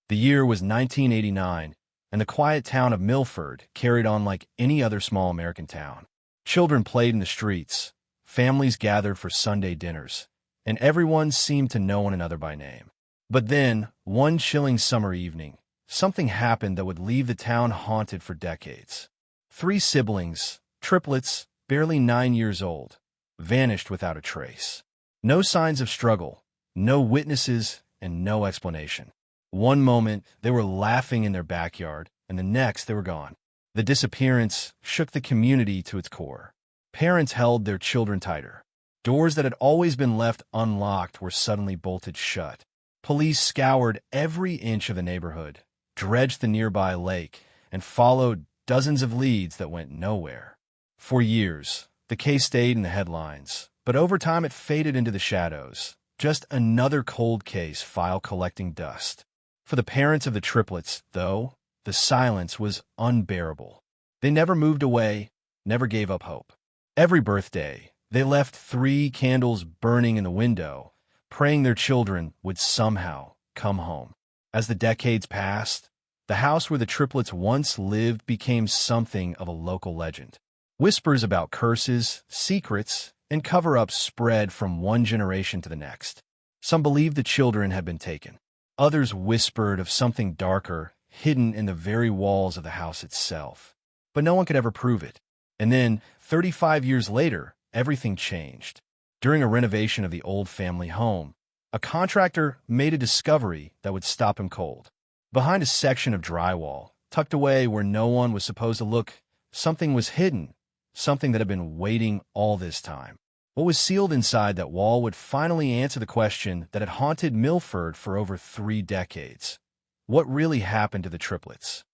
The year was 1989, and the quiet town of Milford carried on like any other small American town. Children played in the streets, families gathered for Sunday dinners, and everyone seemed to know one another by name. But then, one chilling summer evening, something happened that would leave the town haunted for decades. 3 siblings, triplets, barely 9 years old, vanished without a trace. No signs of struggle, no witnesses, and no explanation. One moment, they were laughing in their backyard, and the next, they were gone. The disappearance shook the community to its core. Parents held their children tighter. Doors that had always been left unlocked were suddenly bolted shut. Police scoured every inch of the neighborhood, dredged the nearby lake, and followed dozens of leads that went nowhere. For years, the case stayed in the headlines, but over time it faded into the shadows. Just another cold case file collecting dust. For the parents of the triplets, though, the silence was unbearable. They never moved away, never gave up hope. Every birthday, they left 3 candles burning in the window, praying their children would somehow come home. As the decades passed, the house where the triplets once lived became something of a local legend. Whispers about curses, secrets, and cover-ups spread from one generation to the next. Some believed the children had been taken. Others whispered of something darker, hidden in the very walls of the house itself. But no one could ever prove it. And then, 35 years later, everything changed. During a renovation of the old family home, a contractor made a discovery that would stop him cold. Behind a section of drywall, tucked away where no one was supposed to look, something was hidden, something that had been waiting all this time. What was sealed inside that wall would finally answer the question that had haunted Milford for over 3 decades. What really happened to the triplets?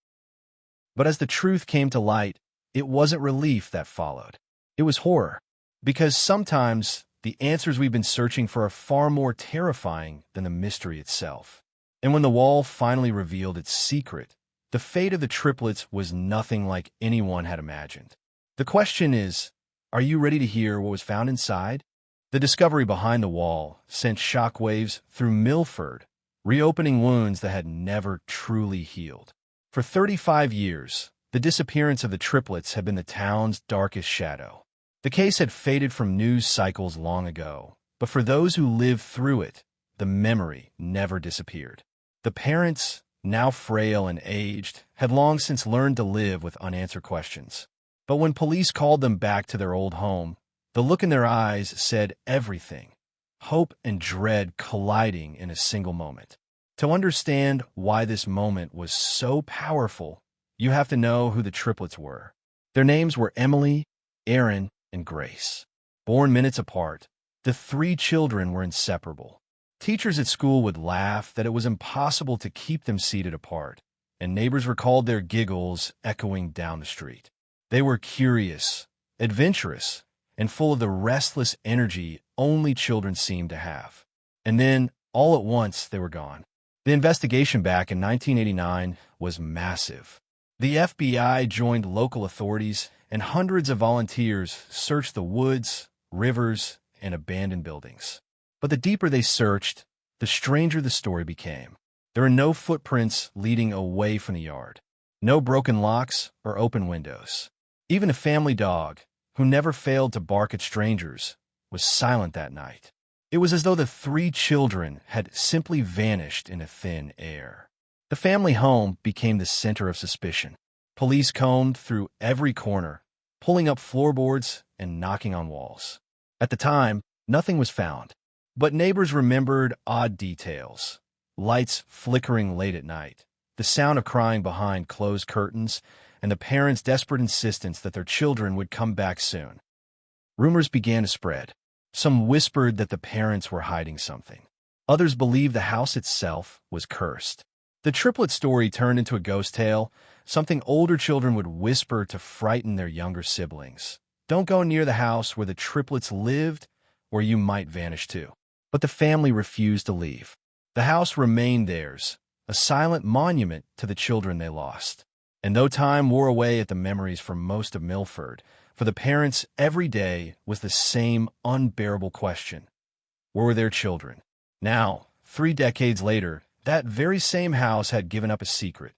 But as the truth came to light, it wasn't relief that followed. It was horror. Because sometimes the answers we've been searching for are far more terrifying than the mystery itself. And when the wall finally revealed its secret, the fate of the triplets was nothing like anyone had imagined. The question is, are you ready to hear what was found inside? The discovery behind the wall sent shockwaves through Milford, reopening wounds that had never truly healed. For 35 years, the disappearance of the triplets had been the town's darkest shadow. The case had faded from news cycles long ago, but for those who lived through it, the memory never disappeared. The parents, now frail and aged, had long since learned to live with unanswered questions. But when police called them back to their old home, the look in their eyes said everything, hope and dread colliding in a single moment. To understand why this moment was so powerful, you have to know who the triplets were. Their names were Emily, Aaron, and Grace. Born minutes apart, the 3 children were inseparable. Teachers at school would laugh that it was impossible to keep them seated apart, and neighbors recalled their giggles echoing down the street. They were curious, adventurous, and full of the restless energy only children seemed to have. And then, all at once, they were gone. The investigation back in 1989 was massive. The FBI joined local authorities, and hundreds of volunteers searched the woods, rivers, and abandoned buildings. But the deeper they searched, the stranger the story became. There were no footprints leading away from the yard, no broken locks or open windows. Even a family dog, who never failed to bark at strangers, was silent that night. It was as though the 3 children had simply vanished into thin air. The family home became the center of suspicion. Police combed through every corner, pulling up floorboards and knocking on walls. At the time, nothing was found. But neighbors remembered odd details. Lights flickering late at night, the sound of crying behind closed curtains, and the parents' desperate insistence that their children would come back soon. Rumors began to spread. Some whispered that the parents were hiding something. Others believed the house itself was cursed. The triplet story turned into a ghost tale, something older children would whisper to frighten their younger siblings. Don't go near the house where the triplets lived, or you might vanish too. But the family refused to leave. The house remained theirs, a silent monument to the children they lost. And though time wore away at the memories for most of Milford, for the parents every day was the same unbearable question. Where were their children? Now, 3 decades later, That very same house had given up a secret,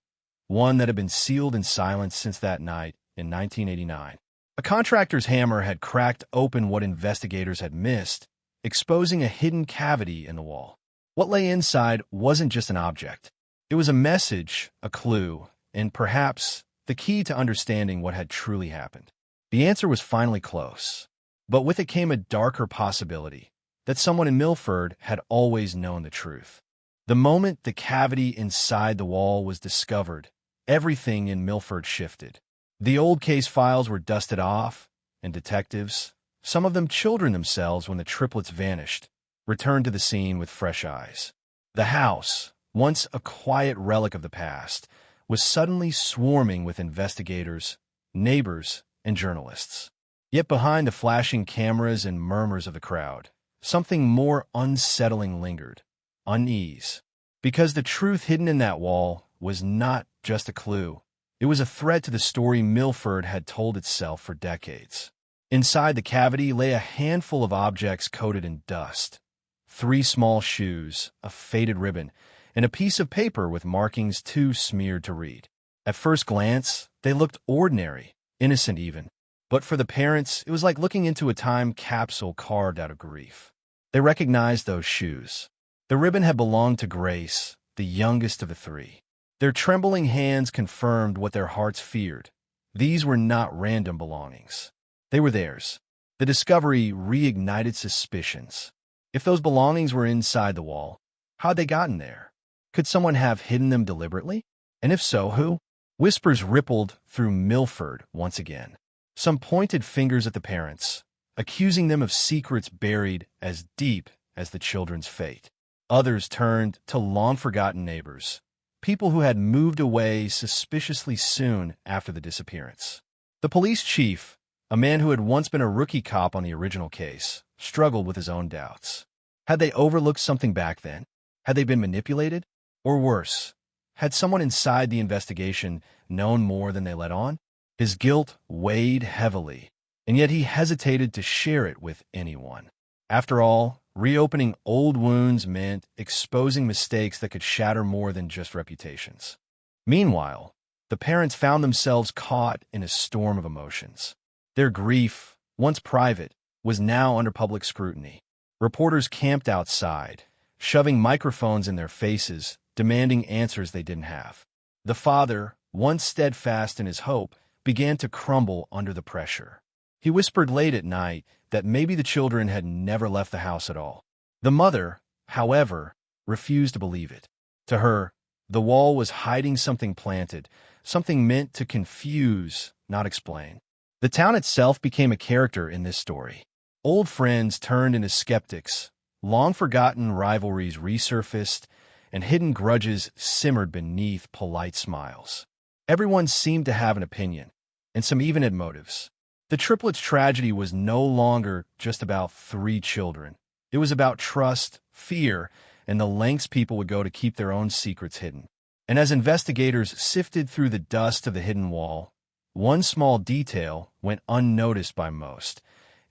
one that had been sealed in silence since that night in 1989. A contractor's hammer had cracked open what investigators had missed, exposing a hidden cavity in the wall. What lay inside wasn't just an object. It was a message, a clue, and perhaps the key to understanding what had truly happened. The answer was finally close, but with it came a darker possibility that someone in Milford had always known the truth. The moment the cavity inside the wall was discovered, everything in Milford shifted. The old case files were dusted off, and detectives, some of them children themselves when the triplets vanished, returned to the scene with fresh eyes. The house, once a quiet relic of the past, was suddenly swarming with investigators, neighbors, and journalists. Yet behind the flashing cameras and murmurs of the crowd, something more unsettling lingered: unease. Because the truth hidden in that wall was not just a clue. It was a threat to the story Milford had told itself for decades. Inside the cavity lay a handful of objects coated in dust: 3 small shoes, a faded ribbon, and a piece of paper with markings too smeared to read. At first glance, they looked ordinary, innocent even. But for the parents, it was like looking into a time capsule carved out of grief. They recognized those shoes. The ribbon had belonged to Grace, the youngest of the 3. Their trembling hands confirmed what their hearts feared. These were not random belongings. They were theirs. The discovery reignited suspicions. If those belongings were inside the wall, how'd they gotten there? Could someone have hidden them deliberately? And if so, who? Whispers rippled through Milford once again. Some pointed fingers at the parents, accusing them of secrets buried as deep as the children's fate. Others turned to long-forgotten neighbors, people who had moved away suspiciously soon after the disappearance. The police chief, a man who had once been a rookie cop on the original case, struggled with his own doubts. Had they overlooked something back then? Had they been manipulated? Or worse, had someone inside the investigation known more than they let on? His guilt weighed heavily, and yet he hesitated to share it with anyone. After all, reopening old wounds meant exposing mistakes that could shatter more than just reputations. Meanwhile, the parents found themselves caught in a storm of emotions. Their grief, once private, was now under public scrutiny. Reporters camped outside, shoving microphones in their faces, demanding answers they didn't have. The father, once steadfast in his hope, began to crumble under the pressure. He whispered late at night that maybe the children had never left the house at all. The mother, however, refused to believe it. To her, the wall was hiding something planted, something meant to confuse, not explain. The town itself became a character in this story. Old friends turned into skeptics, long-forgotten rivalries resurfaced, and hidden grudges simmered beneath polite smiles. Everyone seemed to have an opinion, and some even had motives. The triplets' tragedy was no longer just about 3 children. It was about trust, fear, and the lengths people would go to keep their own secrets hidden. And as investigators sifted through the dust of the hidden wall, one small detail went unnoticed by most.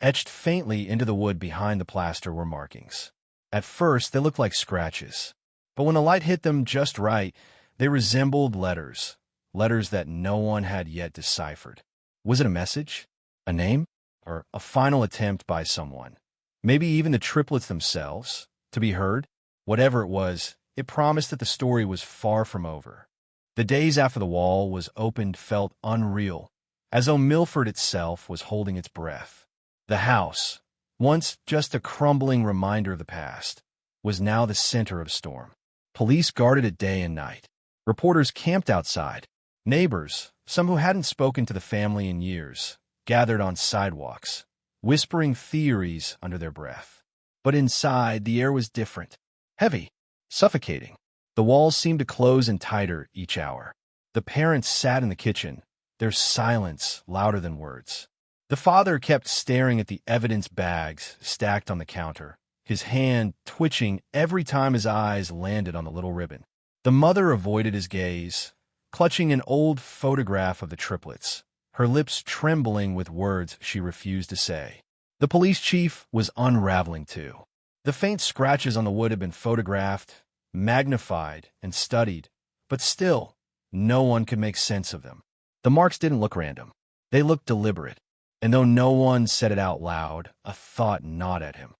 Etched faintly into the wood behind the plaster were markings. At first, they looked like scratches. But when the light hit them just right, they resembled letters. Letters that no one had yet deciphered. Was it a message? A name? Or a final attempt by someone? Maybe even the triplets themselves? To be heard? Whatever it was, it promised that the story was far from over. The days after the wall was opened felt unreal, as though Milford itself was holding its breath. The house, once just a crumbling reminder of the past, was now the center of a storm. Police guarded it day and night. Reporters camped outside. Neighbors, some who hadn't spoken to the family in years, gathered on sidewalks, whispering theories under their breath. But inside, the air was different. Heavy, suffocating. The walls seemed to close in tighter each hour. The parents sat in the kitchen, their silence louder than words. The father kept staring at the evidence bags stacked on the counter, his hand twitching every time his eyes landed on the little ribbon. The mother avoided his gaze, clutching an old photograph of the triplets, her lips trembling with words she refused to say. The police chief was unraveling too. The faint scratches on the wood had been photographed, magnified and studied, but still, no one could make sense of them. The marks didn't look random. They looked deliberate, and though no one said it out loud, a thought gnawed at him.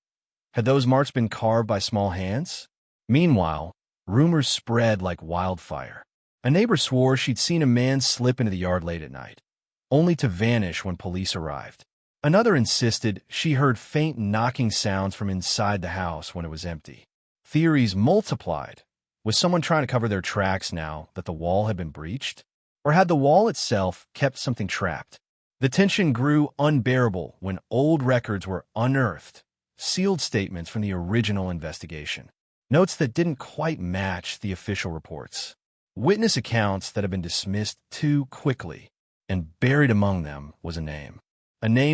Had those marks been carved by small hands? Meanwhile, rumors spread like wildfire. A neighbor swore she'd seen a man slip into the yard late at night, only to vanish when police arrived. Another insisted she heard faint knocking sounds from inside the house when it was empty. Theories multiplied. Was someone trying to cover their tracks now that the wall had been breached? Or had the wall itself kept something trapped? The tension grew unbearable when old records were unearthed, sealed statements from the original investigation, notes that didn't quite match the official reports, witness accounts that had been dismissed too quickly, and buried among them was a name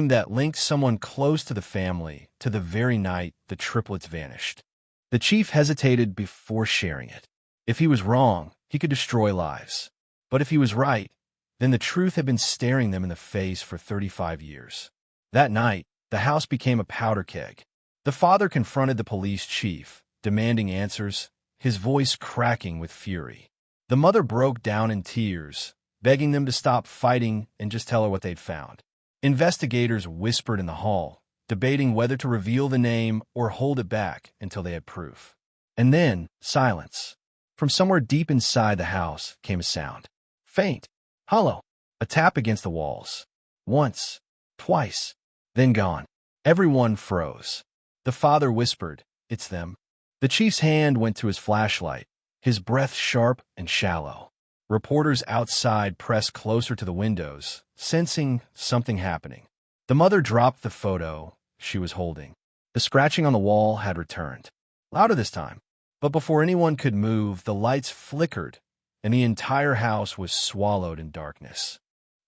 that linked someone close to the family to the very night the triplets vanished. The chief hesitated before sharing it. If he was wrong, he could destroy lives. But if he was right, then the truth had been staring them in the face for 35 years. That night, the house became a powder keg. The father confronted the police chief, demanding answers, his voice cracking with fury. The mother broke down in tears, begging them to stop fighting and just tell her what they'd found. Investigators whispered in the hall, debating whether to reveal the name or hold it back until they had proof. And then, silence. From somewhere deep inside the house came a sound. Faint, hollow, a tap against the walls. Once, twice, then gone. Everyone froze. The father whispered, "It's them." The chief's hand went to his flashlight, his breath sharp and shallow. Reporters outside pressed closer to the windows, sensing something happening. The mother dropped the photo she was holding. The scratching on the wall had returned. Louder this time. But before anyone could move, the lights flickered, and the entire house was swallowed in darkness.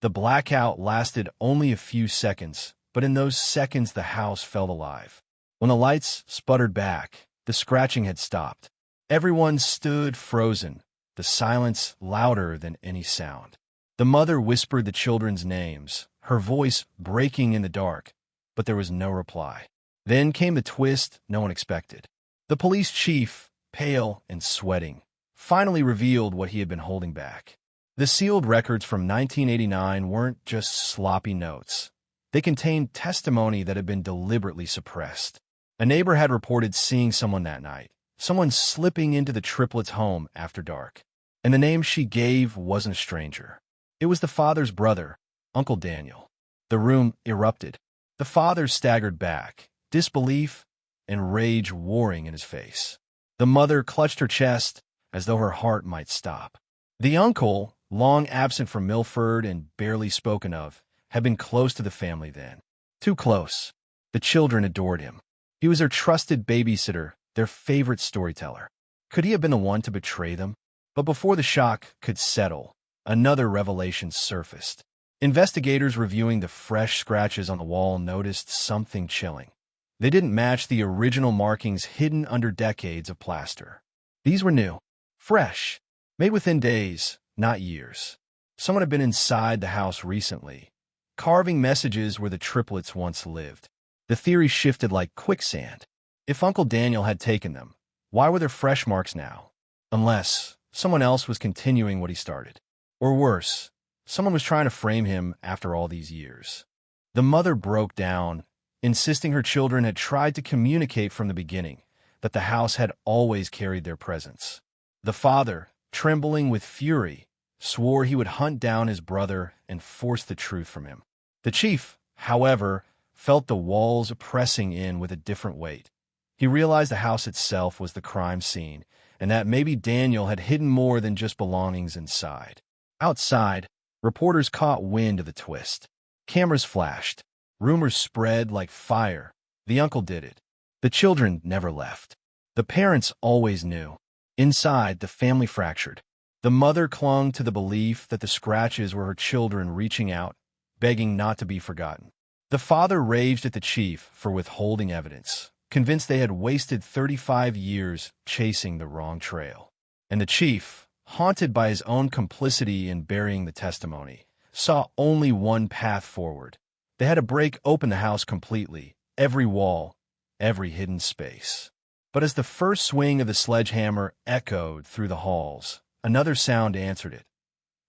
The blackout lasted only a few seconds, but in those seconds the house felt alive. When the lights sputtered back, the scratching had stopped. Everyone stood frozen, the silence louder than any sound. The mother whispered the children's names, her voice breaking in the dark, but there was no reply. Then came the twist no one expected. The police chief, pale and sweating, finally revealed what he had been holding back. The sealed records from 1989 weren't just sloppy notes. They contained testimony that had been deliberately suppressed. A neighbor had reported seeing someone that night, someone slipping into the triplets' home after dark. And the name she gave wasn't a stranger. It was the father's brother, Uncle Daniel. The room erupted. The father staggered back, disbelief and rage warring in his face. The mother clutched her chest as though her heart might stop. The uncle, long absent from Milford and barely spoken of, had been close to the family then. Too close. The children adored him. He was their trusted babysitter, their favorite storyteller. Could he have been the one to betray them? But before the shock could settle, another revelation surfaced. Investigators reviewing the fresh scratches on the wall noticed something chilling. They didn't match the original markings hidden under decades of plaster. These were new, fresh, made within days, not years. Someone had been inside the house recently, carving messages where the triplets once lived. The theory shifted like quicksand. If Uncle Daniel had taken them, why were there fresh marks now? Unless someone else was continuing what he started. Or worse, someone was trying to frame him after all these years. The mother broke down, insisting her children had tried to communicate from the beginning that the house had always carried their presence. The father, trembling with fury, swore he would hunt down his brother and force the truth from him. The chief, however, felt the walls pressing in with a different weight. He realized the house itself was the crime scene, and that maybe Daniel had hidden more than just belongings inside. Outside, reporters caught wind of the twist. Cameras flashed. Rumors spread like fire. The uncle did it. The children never left. The parents always knew. Inside, the family fractured. The mother clung to the belief that the scratches were her children reaching out, begging not to be forgotten. The father raged at the chief for withholding evidence, convinced they had wasted 35 years chasing the wrong trail. And the chief, haunted by his own complicity in burying the testimony, saw only one path forward. They had to break open the house completely, every wall, every hidden space. But as the first swing of the sledgehammer echoed through the halls, another sound answered it,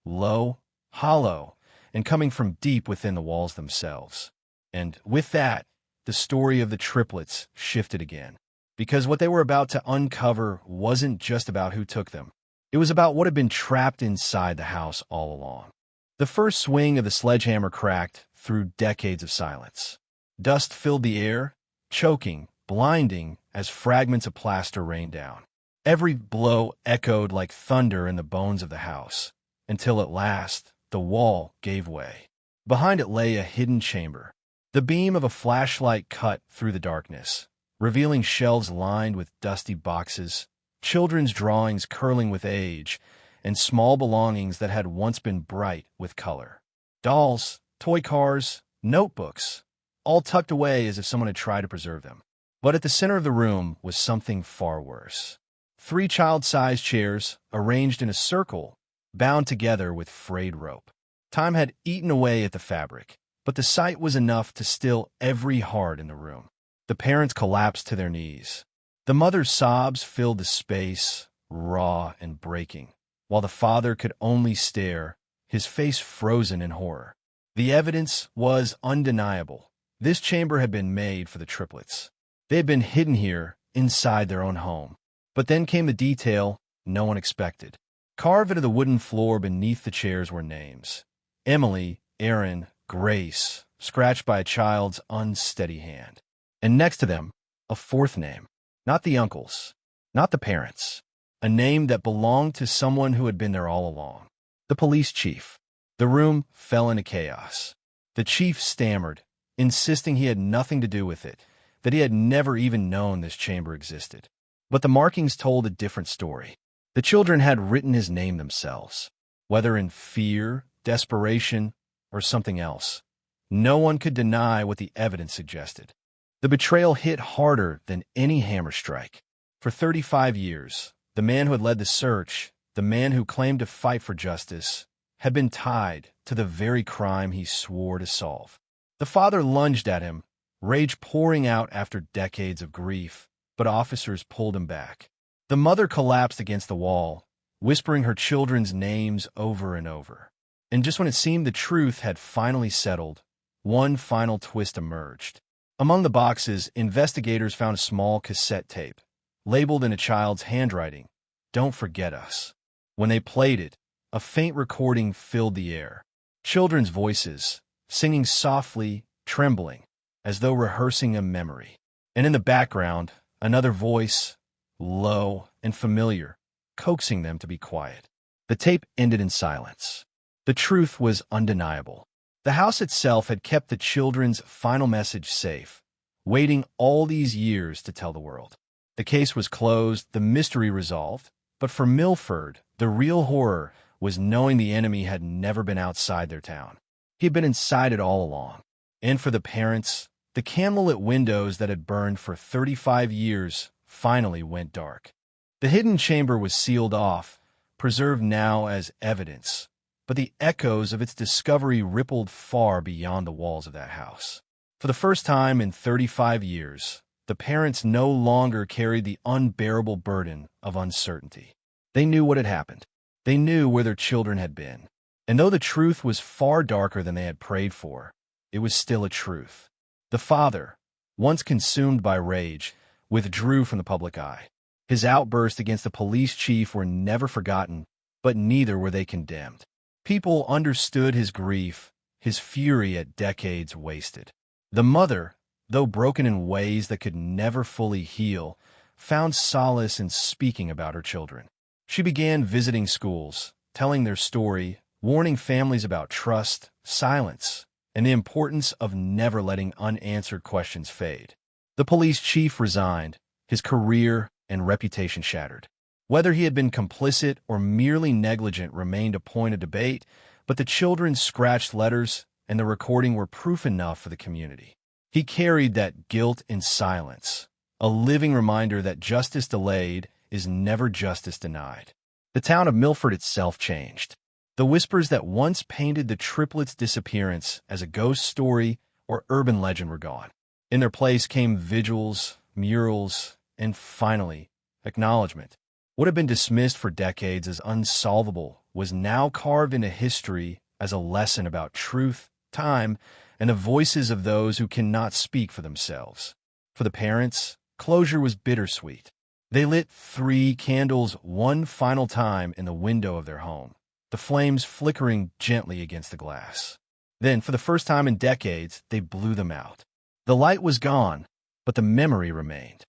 low, hollow, and coming from deep within the walls themselves. And with that, the story of the triplets shifted again. Because what they were about to uncover wasn't just about who took them. It was about what had been trapped inside the house all along. The first swing of the sledgehammer cracked through decades of silence. Dust filled the air, choking, blinding as fragments of plaster rained down. Every blow echoed like thunder in the bones of the house, until at last the wall gave way. Behind it lay a hidden chamber. The beam of a flashlight cut through the darkness, revealing shelves lined with dusty boxes, children's drawings curling with age, and small belongings that had once been bright with color. Dolls, toy cars, notebooks, all tucked away as if someone had tried to preserve them. But at the center of the room was something far worse. 3 child-sized chairs, arranged in a circle, bound together with frayed rope. Time had eaten away at the fabric, but the sight was enough to still every heart in the room. The parents collapsed to their knees. The mother's sobs filled the space, raw and breaking, while the father could only stare, his face frozen in horror. The evidence was undeniable. This chamber had been made for the triplets. They had been hidden here, inside their own home. But then came the detail no one expected. Carved into the wooden floor beneath the chairs were names. Emily, Aaron, Grace, scratched by a child's unsteady hand. And next to them, a 4th name. Not the uncles, not the parents. A name that belonged to someone who had been there all along. The police chief. The room fell into chaos. The chief stammered, insisting he had nothing to do with it, that he had never even known this chamber existed. But the markings told a different story. The children had written his name themselves, whether in fear, desperation, or something else. No one could deny what the evidence suggested. The betrayal hit harder than any hammer strike. For 35 years, the man who had led the search, the man who claimed to fight for justice, had been tied to the very crime he swore to solve. The father lunged at him, rage pouring out after decades of grief, but officers pulled him back. The mother collapsed against the wall, whispering her children's names over and over. And just when it seemed the truth had finally settled, one final twist emerged. Among the boxes, investigators found a small cassette tape, labeled in a child's handwriting, "Don't forget us." When they played it, a faint recording filled the air. Children's voices, singing softly, trembling, as though rehearsing a memory. And in the background, another voice, low and familiar, coaxing them to be quiet. The tape ended in silence. The truth was undeniable. The house itself had kept the children's final message safe, waiting all these years to tell the world. The case was closed, the mystery resolved, but for Milford, the real horror was knowing the enemy had never been outside their town. He had been inside it all along. And for the parents, the candlelit windows that had burned for 35 years finally went dark. The hidden chamber was sealed off, preserved now as evidence, but the echoes of its discovery rippled far beyond the walls of that house. For the first time in 35 years, the parents no longer carried the unbearable burden of uncertainty. They knew what had happened. They knew where their children had been. And though the truth was far darker than they had prayed for, it was still a truth. The father, once consumed by rage, withdrew from the public eye. His outbursts against the police chief were never forgotten, but neither were they condemned. People understood his grief, his fury at decades wasted. The mother, though broken in ways that could never fully heal, found solace in speaking about her children. She began visiting schools, telling their story, warning families about trust, silence, and the importance of never letting unanswered questions fade. The police chief resigned, his career and reputation shattered. Whether he had been complicit or merely negligent remained a point of debate, but the children's scratched letters and the recording were proof enough for the community. He carried that guilt in silence, a living reminder that justice delayed is never justice denied. The town of Milford itself changed. The whispers that once painted the triplets' disappearance as a ghost story or urban legend were gone. In their place came vigils, murals, and finally, acknowledgement. What had been dismissed for decades as unsolvable was now carved into history as a lesson about truth, time, and the voices of those who cannot speak for themselves. For the parents, closure was bittersweet. They lit 3 candles one final time in the window of their home, the flames flickering gently against the glass. Then, for the first time in decades, they blew them out. The light was gone, but the memory remained.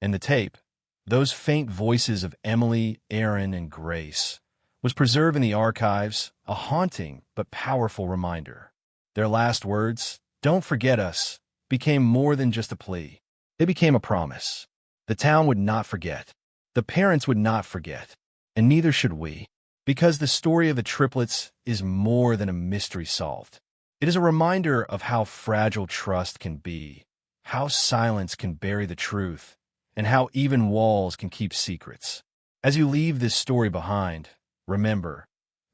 And the tape, those faint voices of Emily, Aaron, and Grace, was preserved in the archives, a haunting but powerful reminder. Their last words, "Don't forget us," became more than just a plea. They became a promise. The town would not forget. The parents would not forget. And neither should we. Because the story of the triplets is more than a mystery solved. It is a reminder of how fragile trust can be, how silence can bury the truth, and how even walls can keep secrets. As you leave this story behind, remember,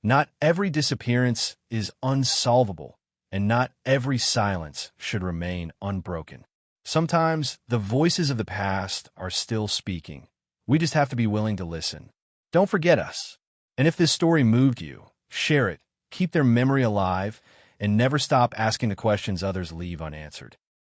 not every disappearance is unsolvable, and not every silence should remain unbroken. Sometimes the voices of the past are still speaking. We just have to be willing to listen. Don't forget us. And if this story moved you, share it, keep their memory alive, and never stop asking the questions others leave unanswered.